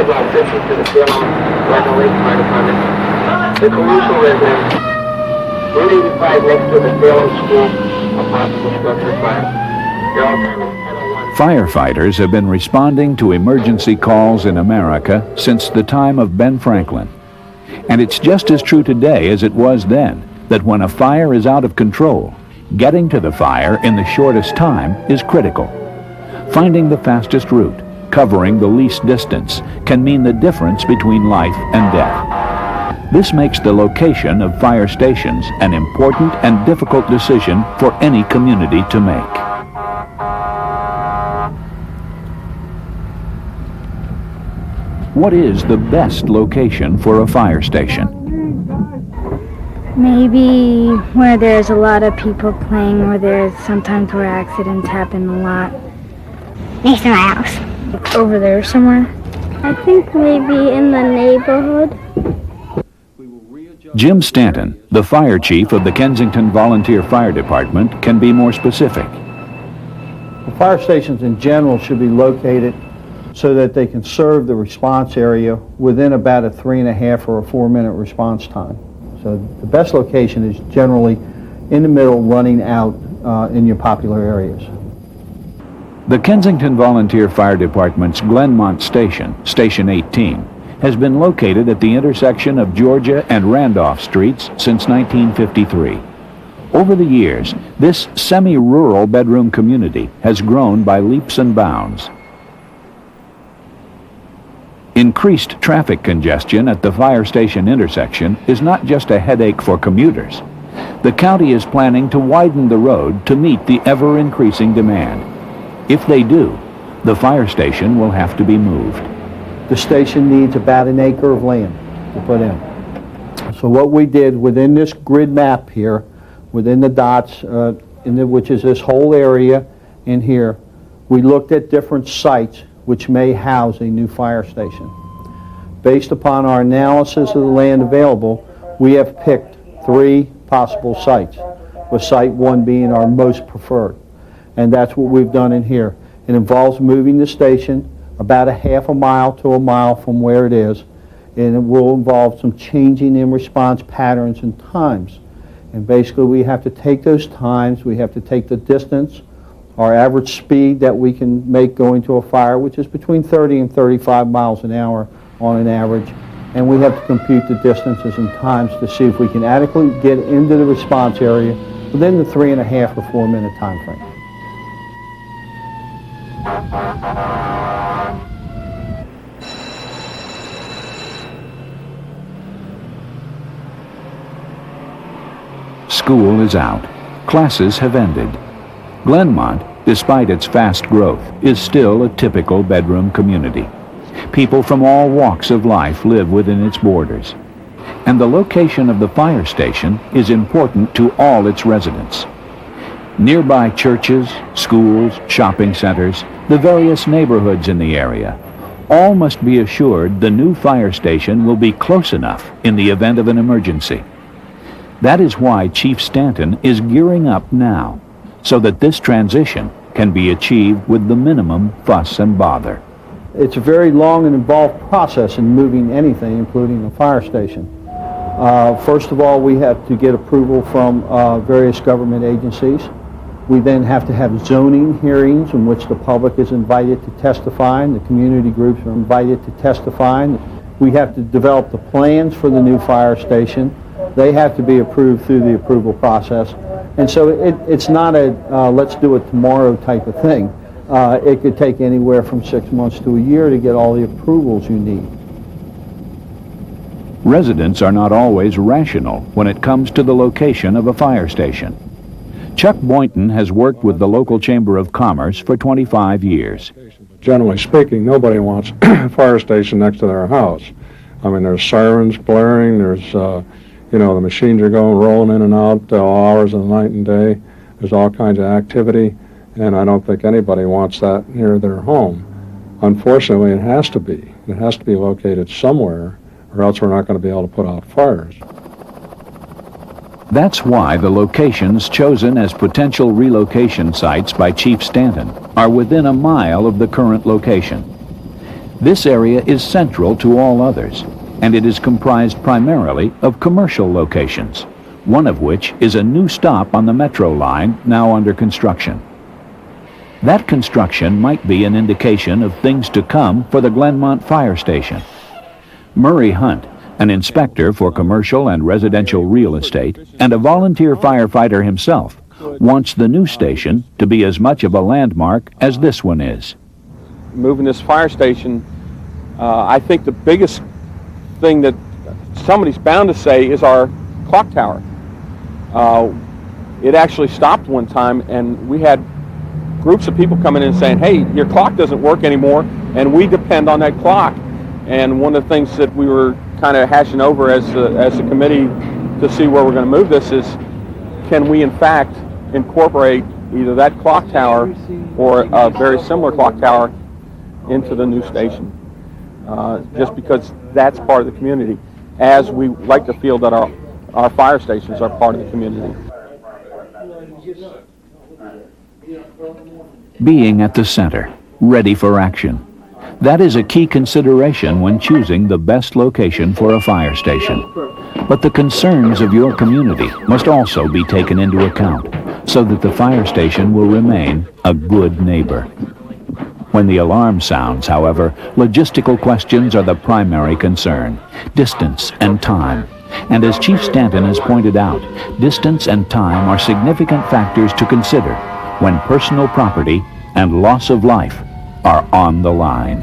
sidewalk distance to the Salem Lake Fire Department. The commercial residence, 185 next to the Salem School, a possible structure fire. Their all time is 10:01. Firefighters have been responding to emergency calls in America since the time of Ben Franklin. And it's just as true today as it was then, that when a fire is out of control, getting to the fire in the shortest time is critical. Finding the fastest route, covering the least distance, can mean the difference between life and death. This makes the location of fire stations an important and difficult decision for any community to make. What is the best location for a fire station? Maybe where there's a lot of people playing, or there's sometimes where accidents happen a lot. Next to my house. Over there somewhere. I think maybe in the neighborhood. Jim Stanton, the fire chief of the Kensington Volunteer Fire Department, can be more specific. The fire stations in general should be located so that they can serve the response area within about a 3.5 or a 4-minute response time. So the best location is generally in the middle, running out in your popular areas. The Kensington Volunteer Fire Department's Glenmont Station, Station 18, has been located at the intersection of Georgia and Randolph Streets since 1953. Over the years, this semi-rural bedroom community has grown by leaps and bounds. Increased traffic congestion at the fire station intersection is not just a headache for commuters. The county is planning to widen the road to meet the ever-increasing demand. If they do, the fire station will have to be moved. The station needs about 1 acre of land to put in. So what we did within this grid map here, within the dots, which is this whole area in here, we looked at different sites which may house a new fire station. Based upon our analysis of the land available, we have picked 3 possible sites, with site 1 being our most preferred. And that's what we've done in here. It involves moving the station about a half a mile to a mile from where it is, and it will involve some changing in response patterns and times. And basically we have to take those times, we have to take the distance, our average speed that we can make going to a fire, which is between 30 and 35 miles an hour on an average, and we have to compute the distances and times to see if we can adequately get into the response area within the 3.5 or 4 minute time frame. School is out. Classes have ended. Glenmont, despite its fast growth, is still a typical bedroom community. People from all walks of life live within its borders. And the location of the fire station is important to all its residents. Nearby churches, schools, shopping centers, the various neighborhoods in the area, all must be assured the new fire station will be close enough in the event of an emergency. That is why Chief Stanton is gearing up now, so that this transition can be achieved with the minimum fuss and bother. It's a very long and involved process in moving anything, including a fire station. First of all, we have to get approval from various government agencies. We then have to have zoning hearings in which the public is invited to testify and the community groups are invited to testify. We have to develop the plans for the new fire station. They have to be approved through the approval process. And so it's not a let's do it tomorrow type of thing. It could take anywhere from 6 months to a year to get all the approvals you need. Residents are not always rational when it comes to the location of a fire station. Chuck Boynton has worked with the local Chamber of Commerce for 25 years. Generally speaking, nobody wants a fire station next to their house. I mean, there's sirens blaring, there's the machines are going rolling in and out all hours of the night and day. There's all kinds of activity, and I don't think anybody wants that near their home. Unfortunately, it has to be. It has to be located somewhere, or else we're not going to be able to put out fires. That's why the locations chosen as potential relocation sites by Chief Stanton are within a mile of the current location. This area is central to all others, and it is comprised primarily of commercial locations, one of which is a new stop on the metro line now under construction. That construction might be an indication of things to come for the Glenmont Fire Station. Murray Hunt, an inspector for commercial and residential real estate, and a volunteer firefighter himself, wants the new station to be as much of a landmark as this one is. Moving this fire station, I think the biggest thing that somebody's bound to say is our clock tower. It actually stopped one time, and we had groups of people coming in and saying, hey, your clock doesn't work anymore, and we depend on that clock. And one of the things that we were kind of hashing over as a committee to see where we're going to move this is, can we in fact incorporate either that clock tower or a very similar clock tower into the new station? Just because that's part of the community, as we like to feel that our fire stations are part of the community. Being at the center, ready for action. That is a key consideration when choosing the best location for a fire station. But the concerns of your community must also be taken into account so that the fire station will remain a good neighbor. When the alarm sounds, however, logistical questions are the primary concern: distance and time. And as Chief Stanton has pointed out, distance and time are significant factors to consider when personal property and loss of life are on the line.